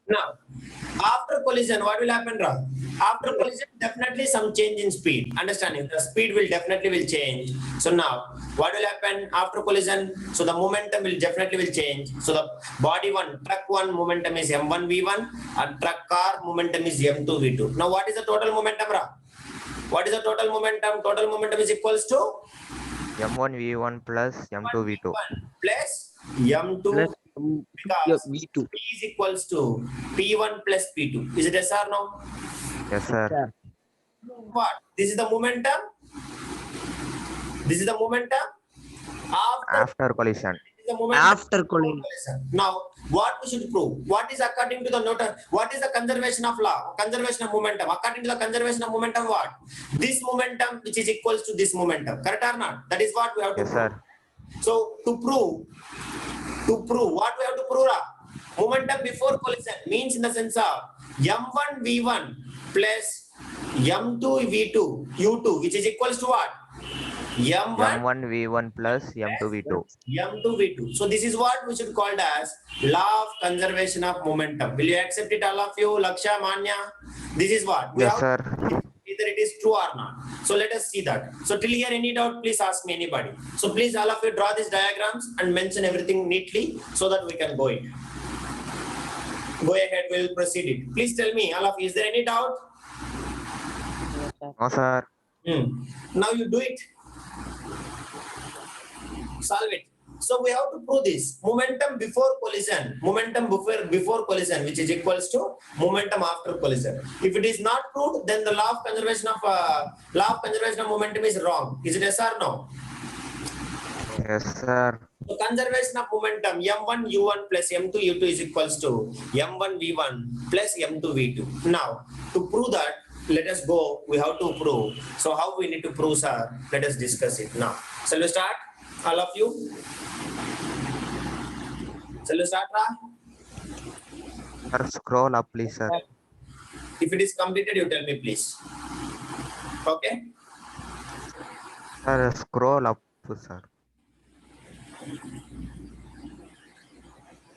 Now, after collision, what will happen, Ra? After collision, definitely some change in speed. Understanding? The speed will definitely will change. So now, what will happen after collision? So the momentum will definitely will change. So the body one, truck one momentum is m1v1, and truck car momentum is m2v2. Now, what is the total momentum, Ra? What is the total momentum? Total momentum is equals to m1v1 plus m2v2. plus m2 Plus because V2. P is equals to P1 plus P2. Is it yes or no? Yes, sir. Sir. What? This is the momentum. This is the momentum After collision. this is the momentum After collision. Now, what we should prove? What is according to the Newton? What is the conservation of law? Conservation of momentum. According to the conservation of momentum, what? This momentum which is equals to this momentum. Correct or not? That is what we have to Yes, prove. sir. So to prove, what we have to prove? Momentum before collision means in the sense of m1 v1 plus m2 v2 u2, which is equals to what? m1 m1v1 plus m2v2. m2 v2. So this is what we should call as law of conservation of momentum. Will you accept it, all of you? Laksha, Manya? This is what we Yes, have. sir. Either it is true or not. So let us see that. So till here, any doubt, please ask me anybody. So please, all of you, draw these diagrams and mention everything neatly so that we can go in. Go ahead, we'll proceed it. Please tell me, all of you, is there any doubt? No, sir. Now you do it. Solve it. So we have to prove this. Momentum before collision, before collision, which is equals to momentum after collision. If it is not proved, then the law of conservation of momentum is wrong. Is it yes or no? Yes, sir. So conservation of momentum m1 u1 plus m2 u2 is equals to m1 v1 plus m2 v2. Now to prove that, let us go. We have to prove. So how we need to prove, sir? Let us discuss it now. Shall we start? All of you. Shall we start, Ra? Sir, scroll up, please, sir. If it is completed, you tell me, please. Okay. Sir, scroll up, sir.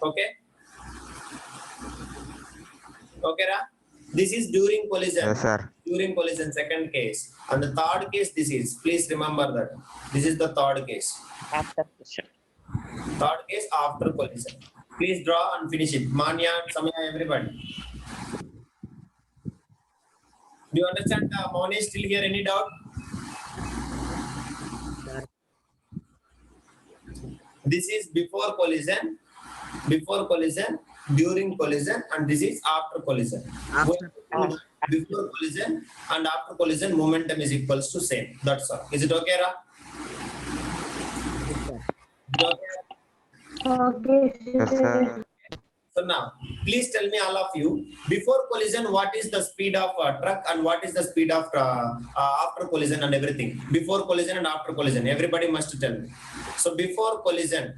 Okay. Okay, Ra? This is during collision. Yes, sir. During collision, second case. And the third case, this is. Please remember that. This is the third case. After collision. Third case after collision. Please draw and finish it. Manya, Samya, everybody. Do you understand? Moni is still here? Any doubt? This is before collision, during collision, and this is after collision. After Before collision and after collision, momentum is equals to same. That's all. Is it okay, Ra? Is it okay? Yes, sir. So now, please tell me, all of you, before collision, what is the speed of truck and what is the speed of after collision and everything? Before collision and after collision, everybody must tell me. So before collision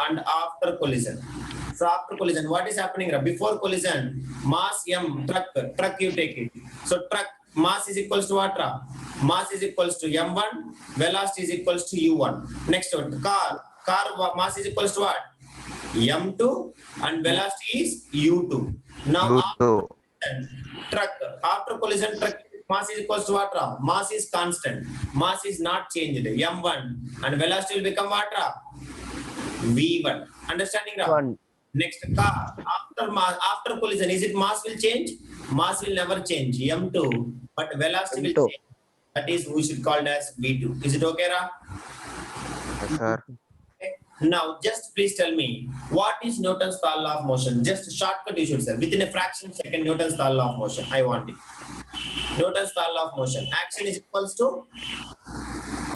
and after collision. So after collision, what is happening? Before collision, mass m, truck you take it. So truck mass is equals to what? Mass is equals to m1, velocity is equals to u1. Next one, car mass is equals to what? m2 and velocity is u2. Now after collision, truck mass is equals to what? Mass is constant. Mass is not changed. m1 and velocity will become what? v1. Understanding? One. Next, car after collision, is it mass will change? Mass will never change. m2, but velocity will change. That is, we should call it as v2. Is it okay, Ra? Yes, sir. Now, just please tell me, what is Newton's law of motion? Just a shortcut you should say. Within a fraction of a second, Newton's law of motion. I want it. Newton's law of motion. Action is equals to?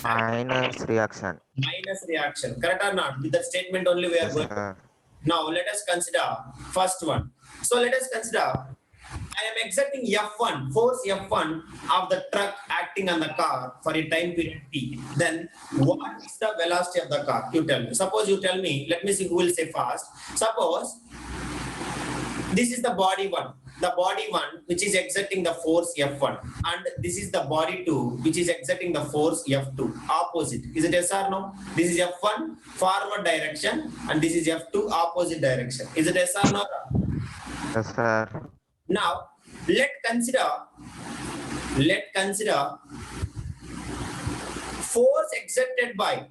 Minus reaction. Minus reaction. Correct or not? With that statement only we are Yes, going. sir. Now, let us consider first one. So, let us consider, I am exerting F1, force F1 of the truck acting on the car for a time period T. Then, what is the velocity of the car? You tell me. Suppose you tell me, let me see who will say fast. Suppose this is the body one. the body 1 which is exerting the force F1, and this is the body 2 which is exerting the force F2. Opposite. Is it yes or no? This is F1 forward direction and this is F2 opposite direction. Is it yes or no? Yes, sir. Now let consider force exerted by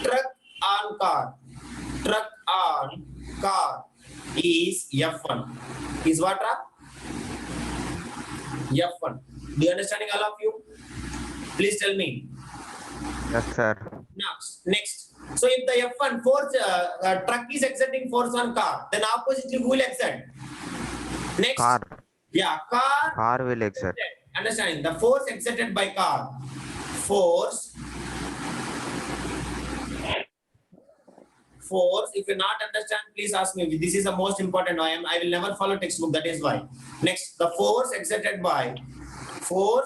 truck on car is F1. Is what? F1. Do you understanding all of you? Please tell me. Yes, sir. Next. So if the F1 force truck is exerting force on car, then oppositely who will exert? Next. Car. Yeah, car. Car will exert. Understanding the force exerted by car. Force. If you not understand, please ask me. This is the most important. I will never follow textbook. That is why. Next, the force exerted by car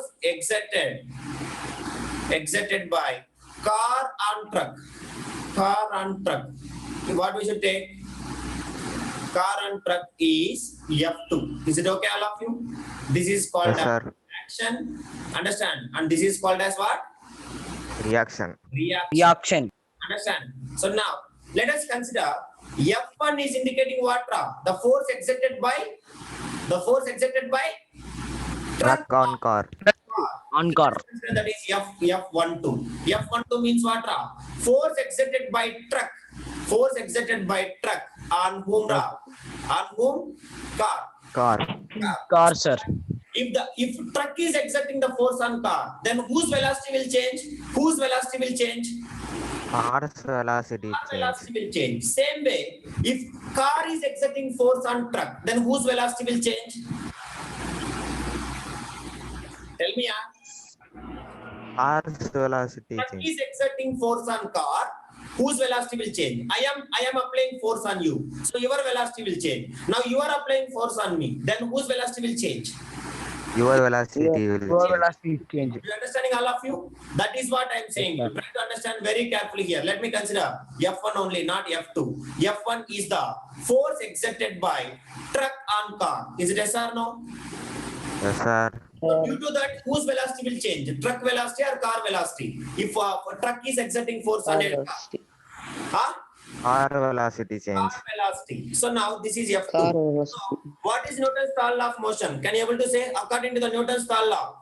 on truck. What we should take? Car on truck is F2. Is it okay, all of you? This is called Yes, sir. action. Understand? And this is called as what? Reaction. Reaction. Understand? So now let us consider F1 is indicating what? The force exerted by Truck on car. On car. That is F12. F12 means what? Force exerted by truck. On whom? On whom? Car. Car, sir. If truck is exerting the force on car, then whose velocity will change? Car's velocity Car change. velocity will change. Same way, if car is exerting force on truck, then whose velocity will change? Tell me, Car's velocity truck change. is exerting force on car. Whose velocity will change? I am applying force on you, so your velocity will change. Now you are applying force on me. Then whose velocity will change? Your velocity will change. velocity change. You understanding, all of you? That is what I am saying. You try to understand very carefully here. Let me consider F1 only, not F2. F1 is the force exerted by truck on car. Is it yes or no? Yes, sir. So due to that, whose velocity will change? Truck velocity or car velocity? If a truck is exerting force on a car, Car velocity change. car velocity. So now this is F2. So what is Newton's law of motion? Can you able to say according to the Newton's law?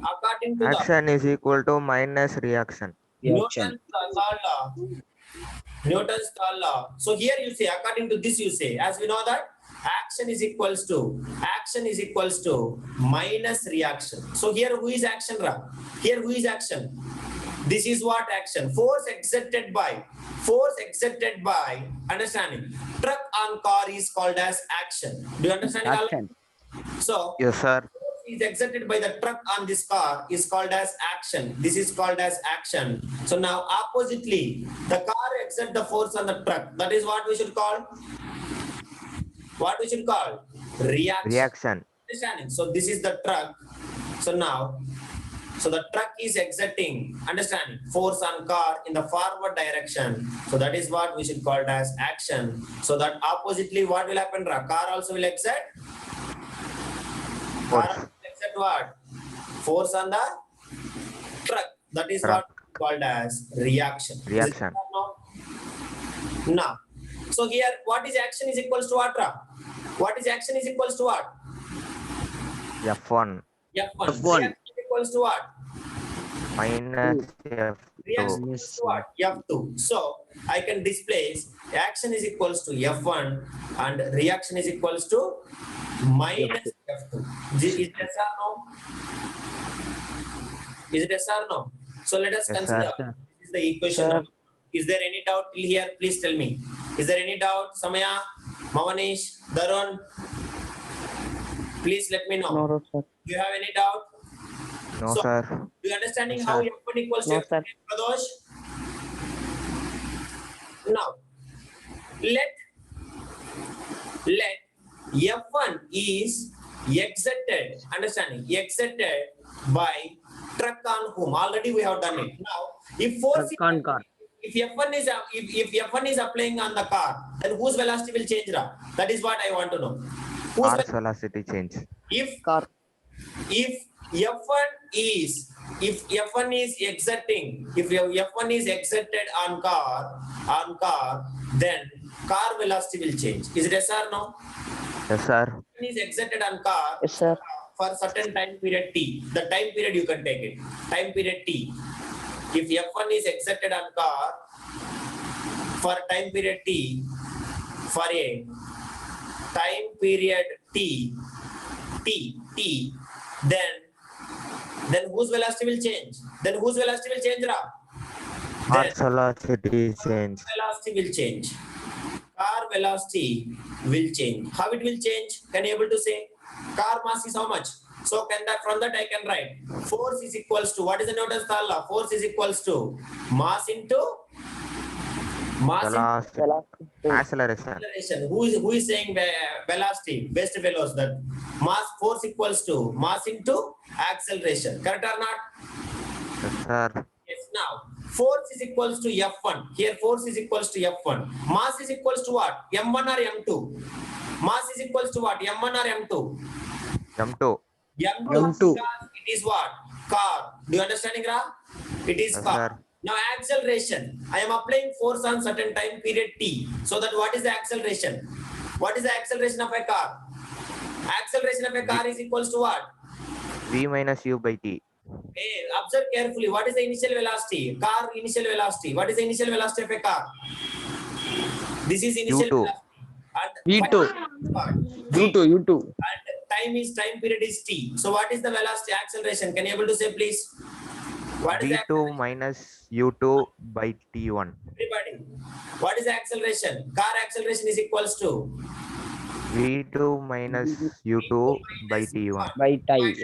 According to the Action is equal to minus reaction. Reaction. Newton's law. So here you say, according to this you say, as we know that action is equals to minus reaction. So here who is action? Here who is action? This is what action? Force exerted by, understanding, truck on car is called as action. Do you understand? Action. So Yes, sir. force is exerted by the truck on this car is called as action. This is called as action. So now oppositely, the car exert the force on the truck. That is what we should call? What we should call? Reaction. Understanding? So this is the truck. So now, so the truck is exerting, understanding, force on car in the forward direction. So that is what we should call it as action. So that oppositely what will happen? Car also will exert. Car Force. will exert what? Force on the truck. That is what called as reaction. Is it Reaction. clear now? Now, so here what is action is equals to what? What is action is equals to what? F1 F1. F1. Reaction is equals to what? minus Reaction F2. is to what? F2. So I can displace action is equals to F1 and reaction is equals to minus F2. Is it yes or no? Is it yes or no? So let us Yes, consider sir. this is the equation. Sir. Is there any doubt till here? Please tell me. Is there any doubt? Samaya, Mavanish, Darun? Please let me know. No, sir. Do you have any doubt? No, So, sir. Do you understanding Yes, how sir. F1 equals No, to sir. F2, Pradosh? Now, let F1 is exerted, understanding, exerted by truck on whom? Already we have done it. Now, if force Truck on car. if F1 is if F1 is applying on the car, then whose velocity will change, Ra? That is what I want to know. Whose Car's velocity change. if Car. if F1 is exerting, if your F1 is exerted on car, then car velocity will change. Is it yes or no? Yes, sir. F1 is exerted on car Yes, sir. for certain time period T. The time period you can take it. Time period T. If F1 is exerted on car for time period T, for a time period T, then whose velocity will change? Then whose velocity will change, Ra? Car's velocity change. Velocity will change. Car velocity will change. How it will change? Can you able to say? Car mass is how much? So can that from that I can write force is equals to what is the Newton's law? Force is equals to mass into Velocity. Acceleration. acceleration. Who is saying velocity? Best fellows that mass force equals to mass into acceleration. Correct or not? Yes, sir. Yes. Now force is equals to F1. Here force is equals to F1. Mass is equals to what? M1 or M2? Mass is equals to what? M1 or M2? M2. M2. Because it is what? Car. Do you understand, Ra? It is Yes, car. sir. Now acceleration. I am applying force on certain time period T. So that what is the acceleration? What is the acceleration of a car? Acceleration of a car is equals to what? V minus U by T. Hey, observe carefully. What is the initial velocity? Car initial velocity. What is the initial velocity of a car? This is initial U2. velocity. V2. V2. U2. And time period is T. So what is the velocity acceleration? Can you able to say please? What is the V2 minus U2 by T1. everybody? What is the acceleration? Car acceleration is equals to V2 minus U2 by T1. By time.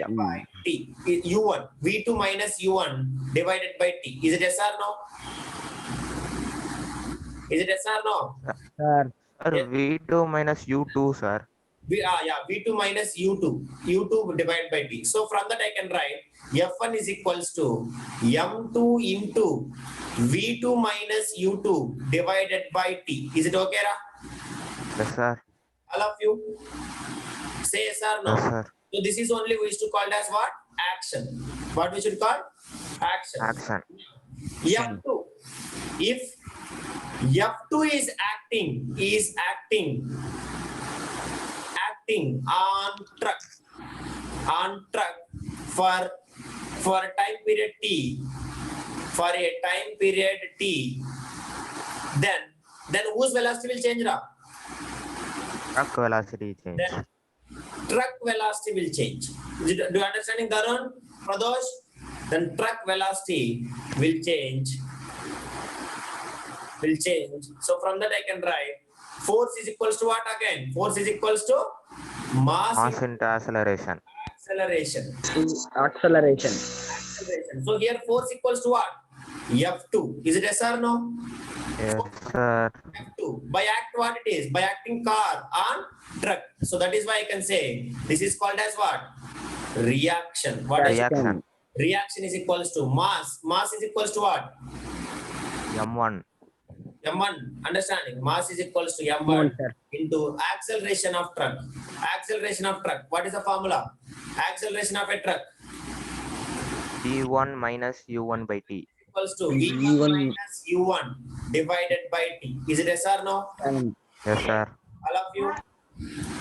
T. U1. V2 minus U1 divided by T. Is it yes or no? Is it yes or no? Sir. Sir, V2 minus U2, sir. V2 minus U2. U2 divided by T. So from that I can write F1 is equals to M2 into V2 minus U2 divided by T. Is it okay, Ra? Yes, sir. All of you? Say yes or no? Yes, sir. So this is only we used to call it as what? Action. What we should call? Action. Action. F2. If F2 is acting on truck for a time period T, then whose velocity will change, Ra? Truck velocity change. Then truck velocity will change. Do you understanding, Darun? Pradosh? Then truck velocity will change. So from that I can write force is equals to what again? Force is equals to mass Mass into acceleration. acceleration. Acceleration. So here force equals to what? F2. Is it yes or no? Yes, sir. F2. By act what it is? By acting car on truck. So that is why I can say this is called as what? Reaction. What is it? Reaction. Reaction is equals to mass. Mass is equals to what? M1. M1. Understanding? Mass is equals to M1 M1, sir. into acceleration of truck. Acceleration of truck. What is the formula? Acceleration of a truck V1 minus U1 by T. equals to V1 minus U1 divided by T. Is it yes or no? Yes, sir. All of you?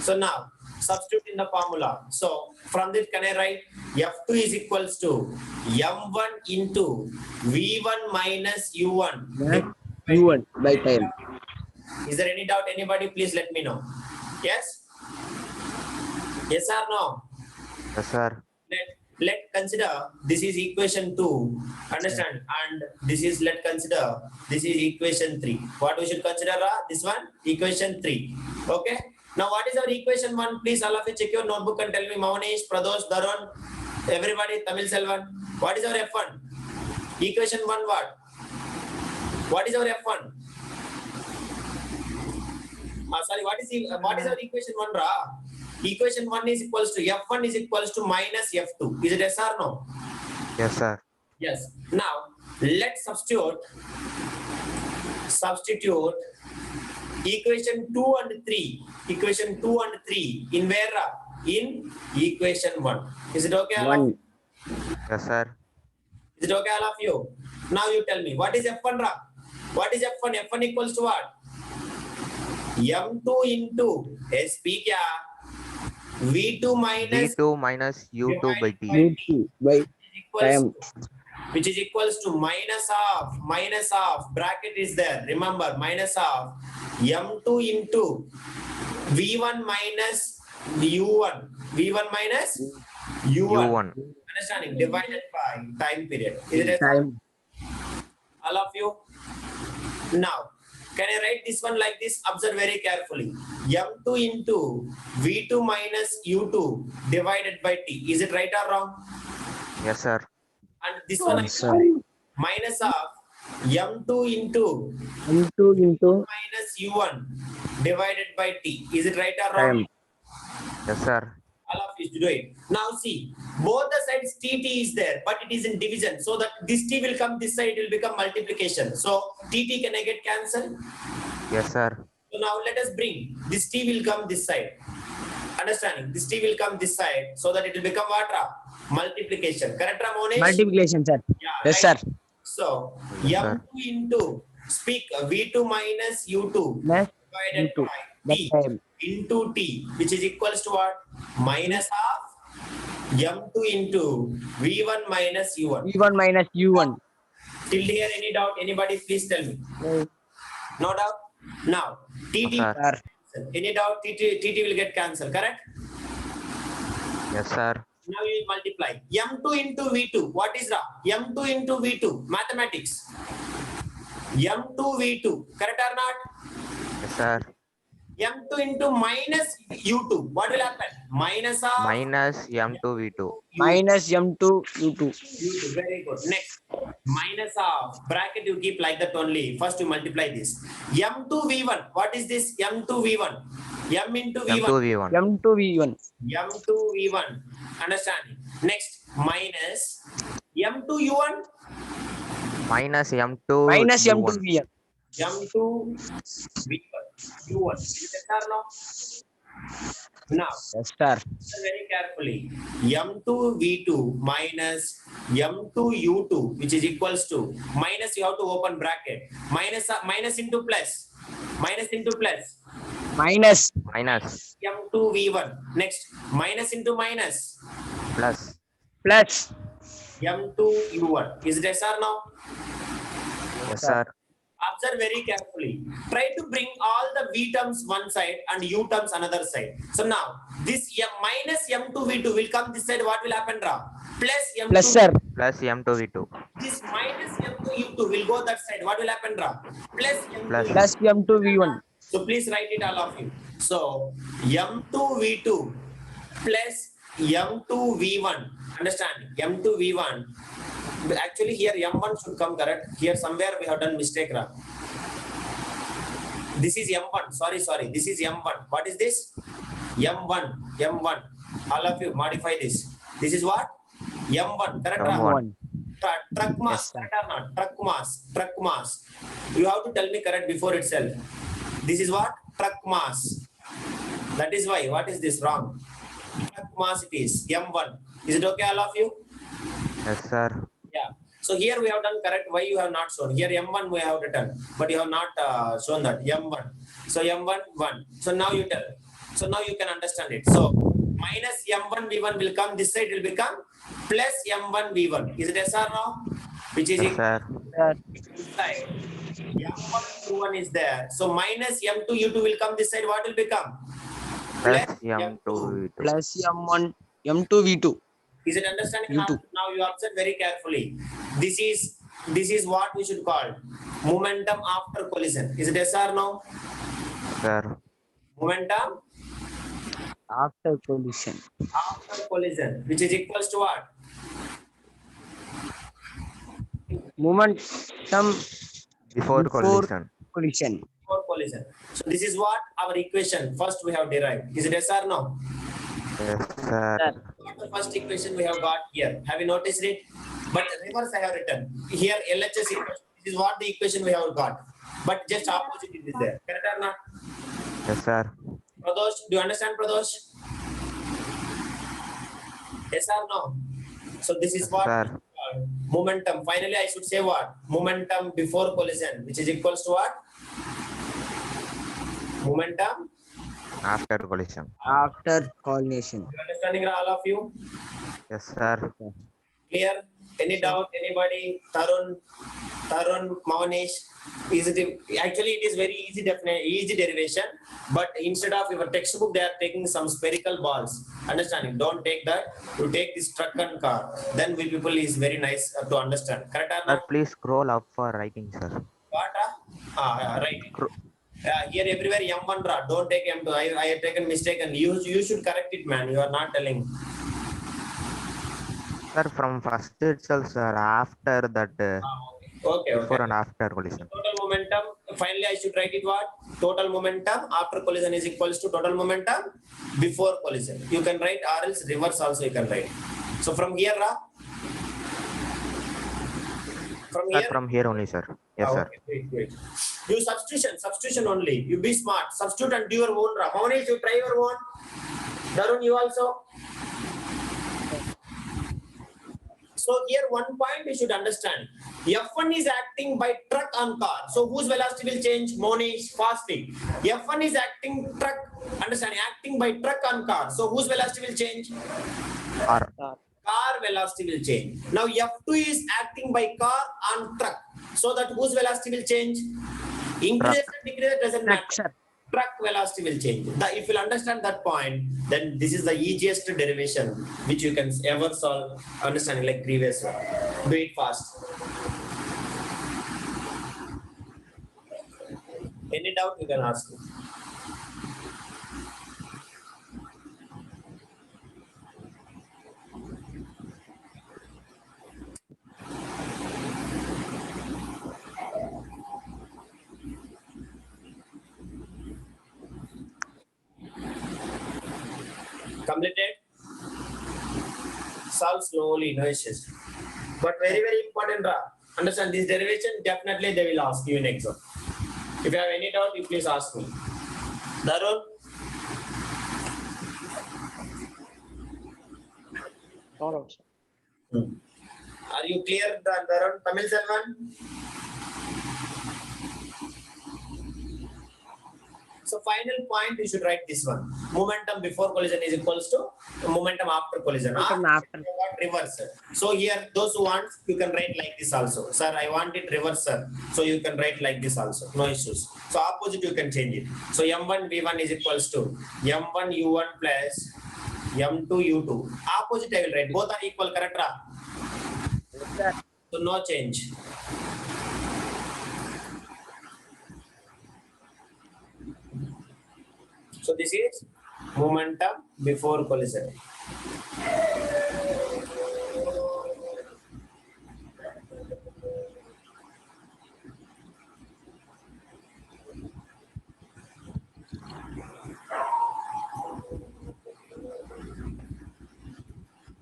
So now, substitute in the formula. So from this, can I write F2 is equals to M1 into V1 minus U1. U1 by time. Is there any doubt? Anybody, please let me know. Yes? Yes or no? Yes, sir. Let consider this is equation 2. Understand? And this is consider this is equation 3. What we should consider? This one? Equation 3. Okay? Now what is our equation 1? Please all of you check your notebook and tell me. Mavanish, Pradosh, Darun, everybody, Tamil Selvan. What is our F1? Equation 1 what? What is our F1? Sorry, what is our equation 1, Ra? Equation 1 is equals to F1 is equals to minus F2. Is it yes or no? Yes, sir. Yes. Now let's substitute substitute equation 2 and 3. Equation 2 and 3 in where? In equation 1. Is it okay? All of One. you? Yes, sir. Is it okay, all of you? Now you tell me, what is F1, Ra? What is F1? F1 equals to what? M2 into SP kya? V2 minus V2 minus U2 by T. V2 by time. which is equals to minus of bracket is there. Remember, minus of M2 into V1 minus U1. V1 minus U1. U1. Understanding? Divided by time period. Is it Time. all of you? Now, can I write this one like this? Observe very carefully. M2 into V2 minus U2 divided by T. Is it right or wrong? Yes, sir. And this one Yes, I sir. minus of M2 into M2 into minus U1 divided by T. Is it right or wrong? time. Yes, sir. All of you do it. Now see, both the sides TT is there, but it is in division. So that this T will come this side, it will become multiplication. So TT can I get cancelled? Yes, sir. So now let us bring this T will come this side. Understanding? This T will come this side so that it will become what? Ra? Multiplication. Correct, Ramonesh? Multiplication, sir. Yeah, Yes, right. sir. So Yes, sir. M2 into V2 minus U2 Plus divided U2 by by T time. into T, which is equals to what? Minus half M2 into V1 minus U1. V1 minus U1. Till here, any doubt? Anybody, please tell me. No doubt? Now, TT, Yes, Sir. any doubt? TT will get cancelled, correct? Yes, sir. Now you will multiply. M2 into V2. What is that? M2 into V2. Mathematics. M2 V2. Correct or not? Yes, sir. M2 into minus U2. What will happen? Minus of Minus M2 V2. Minus M2 U2. U2. Very good. Next. Minus of bracket you keep like that only. First you multiply this. M2 V1. What is this? M2 V1. M into M2 V1. V1. M2 V1. M2 V1. Understanding? Next. Minus M2 U1. Minus M2 Minus M2 U1. V1. M2 V1. U1. Is it yes or no? Now, Yes, sir. listen very carefully. M2 V2 minus M2 U2, which is equals to minus. You have to open bracket. Minus into plus. Minus into plus. Minus. Minus. M2 V1. Next, minus into minus. Plus. Plus. M2 U1. Is it yes or no? Yes, sir. Observe very carefully. Try to bring all the V terms one side and U terms another side. So now this minus M2 V2 will come this side. What will happen, Ra? Plus M2. Plus, sir. Plus M2 V2. This minus M2 U2 will go that side. What will happen, Ra? Plus M2. Plus. Plus M2 V1. So please write it all of you. So M2 V2 plus M2 V1. Understand? M2 V1. Actually here M1 should come, correct? Here somewhere we have done mistake, Ra. This is M1. Sorry. This is M1. What is this? M1. All of you modify this. This is what? M1. Correct, Ra? M1. Truck mass. Yes, sir. Correct or not? Truck mass. You have to tell me correct before itself. This is what? Truck mass. That is why. What is this wrong? Truck mass it is. M1. Is it okay, all of you? Yes, sir. Yeah. So here we have done correct. Why you have not shown? Here M1 we have written, but you have not shown that M1. So M1 1. So now you tell. So now you can understand it. So minus M1 V1 will come this side. It will become plus M1 V1. Is it yes or no? Which is Yes, sir. this side. M1 U1 is there. So minus M2 U2 will come this side. What will become? Plus M2 V2. Plus M1 M2 V2. Is it understanding? U2. Now you observe very carefully. This is what we should call momentum after collision. Is it yes or no? Sir. Momentum After collision. after collision, which is equals to what? Momentum Before Before- collision. collision. Before collision. So this is what our equation first we have derived. Is it yes or no? Yes, sir. What the first equation we have got here? Have you noticed it? But reverse I have written here. LHS equation. This is what the equation we have got. but just opposite it is there. Correct or not? Yes, sir. Pradosh, do you understand, Pradosh? Yes or no? So this is Yes, what sir. momentum. Finally, I should say what? Momentum before collision, which is equals to what? Momentum. After collision. After collision. You understanding, all of you? Yes, sir. Clear? Any doubt? Anybody? Tarun, Mavanish? Actually, it is very easy derivation, but instead of your textbook, they are taking some spherical balls. Understanding? Don't take that. You take this truck and car. Then we people is very nice to understand. Correct or Sir, not? please scroll up for writing, sir. What? Right. Scro- Here everywhere M1 ra. Don't take M2. I have taken mistake and you should correct it, man. You are not telling. Sir, from first itself, sir. After that, Okay. before and after collision. Total momentum. Finally, I should write it what? Total momentum after collision is equals to total momentum before collision. You can write or else reverse also you can write. So from here, ra. From Sir, here. from here only, sir. Yes, sir. Okay, great. Do substitution only. You be smart. Substitute and do your own. How many you try your own? Darun, you also. So here one point you should understand. F1 is acting by truck on car. So whose velocity will change? Monish, fastly. F1 is acting truck. Understand? Acting by truck on car. So whose velocity will change? Or Car velocity will change. Now F2 is acting by car on truck. So that whose velocity will change? Increase and decrease doesn't matter. Sir. Truck velocity will change. If you'll understand that point, then this is the easiest derivation which you can ever solve. Understanding like previous one. Do it fast. Any doubt you can ask me. Completed? Solve slowly, no issues. But very, very important, Ra. Understand this derivation, definitely they will ask you in exam. If you have any doubt, you please ask me. Darun? Are you clear, Darun? Tamil Selvan? So final point, you should write this one. Momentum before collision is equals to momentum after collision. Momentum after. Reverse. So here, those who want, you can write like this also. Sir, I want it reverse, sir. So you can write like this also. No issues. So opposite, you can change it. So M1 V1 is equals to M1 U1 plus M2 U2. Opposite, I will write. Both are equal, correct? Ra? So no change. So this is momentum before collision.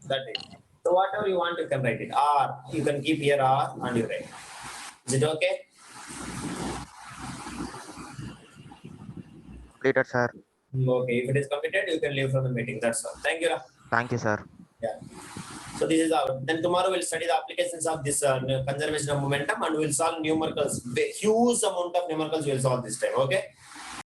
That is. So whatever you want, you can write it. R, you can keep here R and you write. Is it okay? completed, sir. Okay, if it is completed, you can leave from the meeting. That's all. Thank you. Ra. Thank you, sir. Yeah. So this is our. Then tomorrow we'll study the applications of this conservation of momentum and we'll solve numericals. Huge amount of numericals we'll solve this time. Okay.